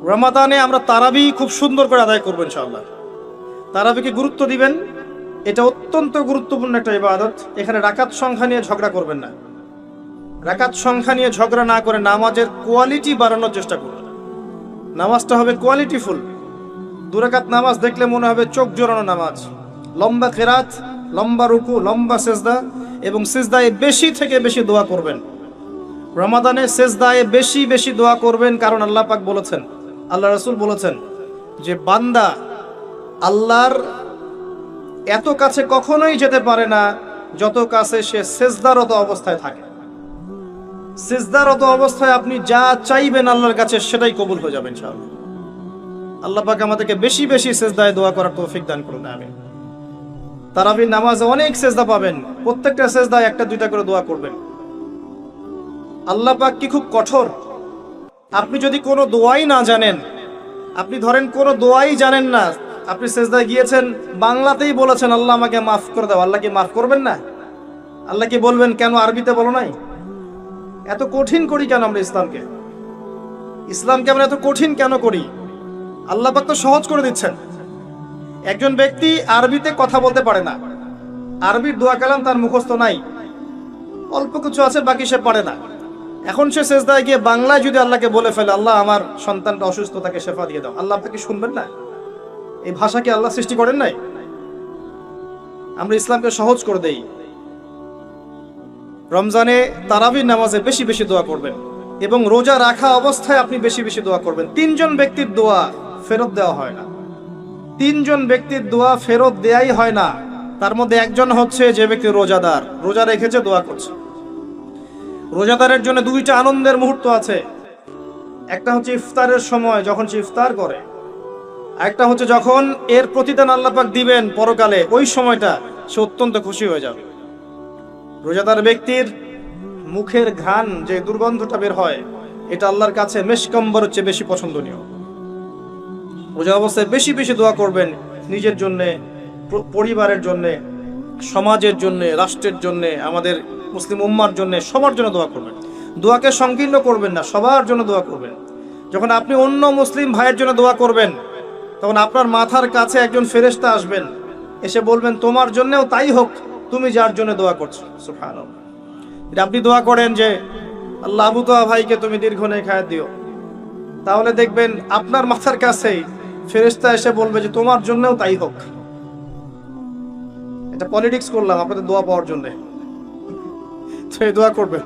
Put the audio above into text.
রমাদানে আমরা তারাবি খুব সুন্দর করে আদায় করবো ইনশাআল্লাহ। তারাবিকে গুরুত্ব দিবেন, এটা অত্যন্ত গুরুত্বপূর্ণ একটা ইবাদত। এখানে রাকাত সংখ্যা নিয়ে ঝগড়া করবেন না, রাকাত সংখ্যা নিয়ে ঝগড়া না করে নামাজের কোয়ালিটি বাড়ানোর চেষ্টা করবেন। নামাজটা হবে কোয়ালিটিফুল। 2 রাকাত নামাজ দেখলে মনে হবে চোখ জোড়ানো নামাজ, লম্বা কেরাত, লম্বা রুকু, লম্বা সেজদা, এবং সেজদায় বেশি থেকে বেশি দোয়া করবেন। রমাদানে সেজদায় বেশি বেশি দোয়া করবেন, কারণ আল্লাহ পাক বলেছেন, আল্লাহ রাসূল বলেছেন যে বান্দা আল্লাহর এত কাছে কখনোই যেতে পারে না যত কাছে সে সেজদারত অবস্থায় থাকে। সেজদারত অবস্থায় আপনি যা চাইবেন আল্লাহর কাছে সেটাই কবুল হয়ে যাবে ইনশাআল্লাহ। আল্লাহ পাক আমাদেরকে বেশি বেশি সেজদায় দোয়া করার তৌফিক দান করুন, আমিন। তারাবির নামাজে অনেক সেজদা পাবেন, প্রত্যেকটা সেজদায় 1-2টা করে দোয়া করবেন। আল্লাহ পাক কি খুব কঠোর? আপনি যদি কোনো দোয়াই না জানেন, আপনি ধরেন কোনো দোয়াই জানেন না, আপনি সেজদায় গিয়েছেন, বাংলাতেই বলেছেন আল্লাহ আমাকে মাফ করে দাও, আল্লাহ কি মাফ করবেন না? আল্লাহ কি বলবেন কেন আরবিতে বলো নাই? এত কঠিন করি কেন আমরা ইসলামকে? ইসলামকে আমরা এত কঠিন কেন করি? আল্লাহ পাক তো সহজ করে দিচ্ছেন। একজন ব্যক্তি আরবিতে কথা বলতে পারে না, আরবির দোয়া কালাম তার মুখস্থ নাই, অল্প কিছু আছে, বাকি সে পারে না। এখন সে সেজদায় গিয়ে বাংলায় যদি আল্লাহকে বলে ফেলে আল্লাহ আমার সন্তানটা অসুস্থ, তাকে শেফা দিয়ে দাও, আল্লাহ আপনাকে শুনবেন না? এই ভাষা কি আল্লাহ সৃষ্টি করেন নাই? আমরা ইসলামকে সহজ করে দেই। রমজানে তারাবির নামাজে বেশি বেশি দোয়া করবেন, এবং রোজা রাখা অবস্থায় আপনি বেশি বেশি দোয়া করবেন। 3 জন ব্যক্তির দোয়া ফেরত দেওয়া হয় না, 3 জন ব্যক্তির দোয়া ফেরত দেয়াই হয় না। তার মধ্যে একজন হচ্ছে যে ব্যক্তি রোজাদার, রোজা রেখেছে, দোয়া করছে। রোজাদারের জন্য 2টা আনন্দের মুহূর্ত আছে। একটা হচ্ছে ইফতারের সময়, যখন সে ইফতার করে, একটা হচ্ছে যখন এর প্রতিদান আল্লাহ পাক দিবেন পরকালে, ওই সময়টা সে অত্যন্ত খুশি হয়ে যাবে। রোজাদার ব্যক্তির মুখের ঘ্রাণ, যে দুর্গন্ধটা বের হয়, এটা আল্লাহর কাছে মেশকম্বর হচ্ছে বেশি পছন্দনীয়। রোজা অবস্থায় বেশি বেশি দোয়া করবেন, নিজের জন্য, পরিবারের জন্য, সমাজের জন্য, রাষ্ট্রের জন্য, আমাদের মুসলিম উম্মার জন্য, সবার জন্য দোয়া করবেন। দোয়াকে সংকীর্ণ করবেন না, সবার জন্য দোয়া করবেন। যখন আপনি অন্য মুসলিম ভাইয়ের জন্য দোয়া করবেন, তখন আপনার মাথার কাছে একজন ফেরেশতা আসবেন, এসে বলবেন তোমার জন্যও তাই হোক, তুমি যার জন্য দোয়া করছো। সুবহানাল্লাহ। আপনি দোয়া করেন যে আল্লাহ আবু তোহা ভাইকে তুমি দীর্ঘ নেক হায়াত দিও, তাহলে দেখবেন আপনার মাথার কাছেই ফেরেশতা এসে বলবে যে তোমার জন্যও তাই হোক। এটা পলিটিক্স করলাম আপনাদের দোয়া পাওয়ার জন্য, তো এই দোয়া করবেন।